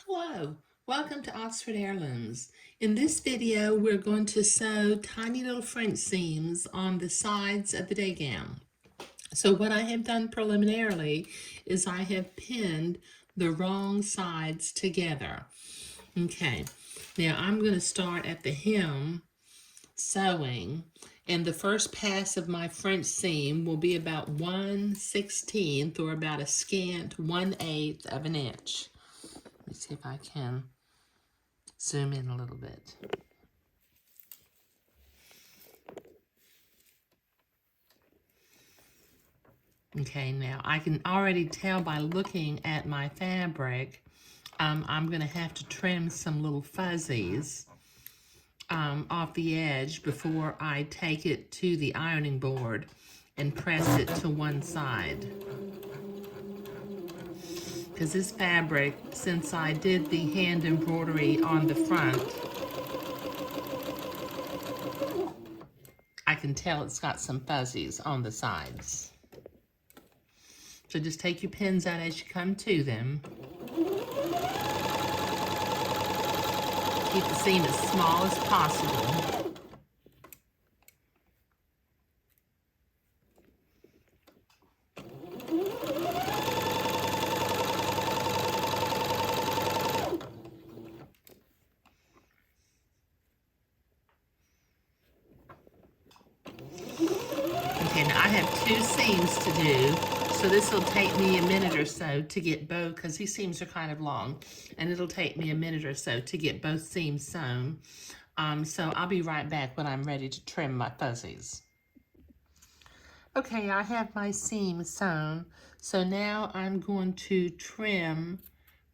Hello, welcome to Oxford Heirlooms. In this video, we're going to sew tiny little French seams on the sides of the day gown. So what I have done preliminarily is I have pinned the wrong sides together. Okay, now I'm going to start at the hem sewing, and the first pass of my French seam will be about 1/16 or about a scant 1/8 of an inch. Let me see if I can zoom in a little bit. Okay, now I can already tell by looking at my fabric, I'm going to have to trim some little fuzzies off the edge before I take it to the ironing board and press it to one side. Because this fabric, since I did the hand embroidery on the front, I can tell it's got some fuzzies on the sides. So just take your pins out as you come to them. Keep the seam as small as possible. Okay, now I have 2 seams to do, so this will take me a minute or so to get both, because these seams are kind of long, and it'll take me a minute or so to get both seams sewn. So I'll be right back when I'm ready to trim my fuzzies. Okay, I have my seams sewn, so now I'm going to trim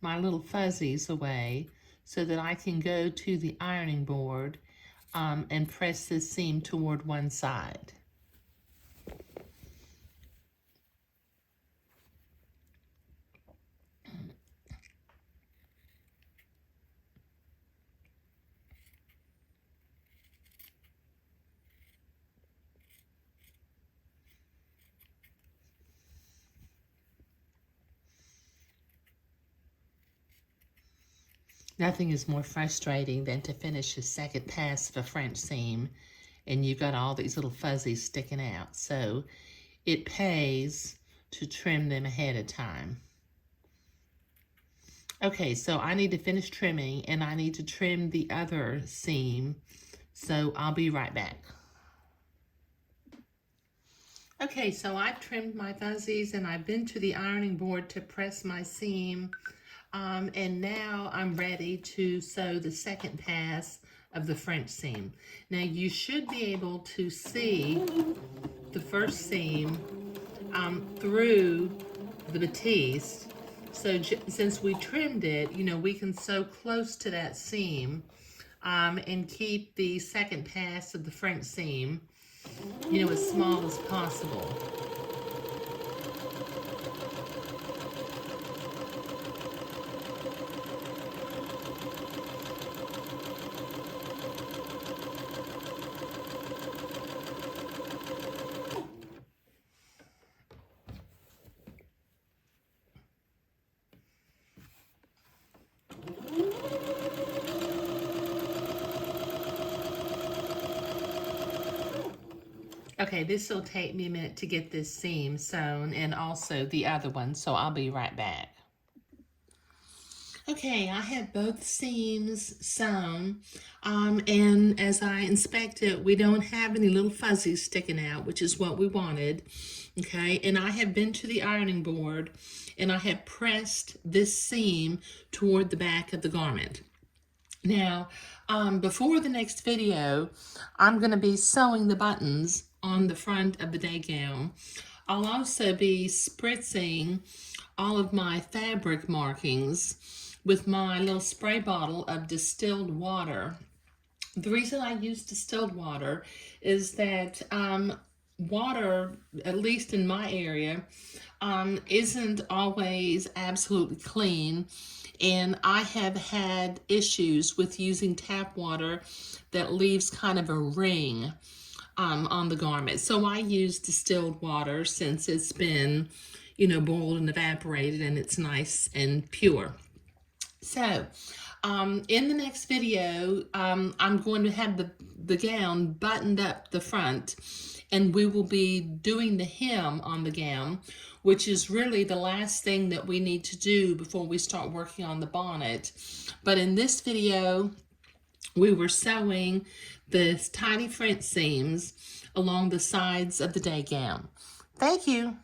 my little fuzzies away so that I can go to the ironing board and press this seam toward one side. Nothing is more frustrating than to finish a second pass of a French seam and you've got all these little fuzzies sticking out. So it pays to trim them ahead of time. Okay, so I need to finish trimming and I need to trim the other seam. So I'll be right back. Okay, so I've trimmed my fuzzies and I've been to the ironing board to press my seam. And now I'm ready to sew the second pass of the French seam. Now you should be able to see the first seam through the batiste. So since we trimmed it, you know, we can sew close to that seam and keep the second pass of the French seam, you know, as small as possible. Okay, this will take me a minute to get this seam sewn and also the other one, so I'll be right back. Okay, I have both seams sewn, and as I inspect it, we don't have any little fuzzies sticking out, which is what we wanted. Okay, and I have been to the ironing board and I have pressed this seam toward the back of the garment. Now, before the next video, I'm going to be sewing the buttons on the front of the day gown. I'll also be spritzing all of my fabric markings with my little spray bottle of distilled water. The reason I use distilled water is that water, at least in my area, isn't always absolutely clean. And I have had issues with using tap water that leaves kind of a ring on the garment. So I use distilled water since it's been, you know, boiled and evaporated and it's nice and pure. So, in the next video, I'm going to have the gown buttoned up the front, and we will be doing the hem on the gown, which is really the last thing that we need to do before we start working on the bonnet. But in this video, we were sewing the tiny French seams along the sides of the day gown. Thank you.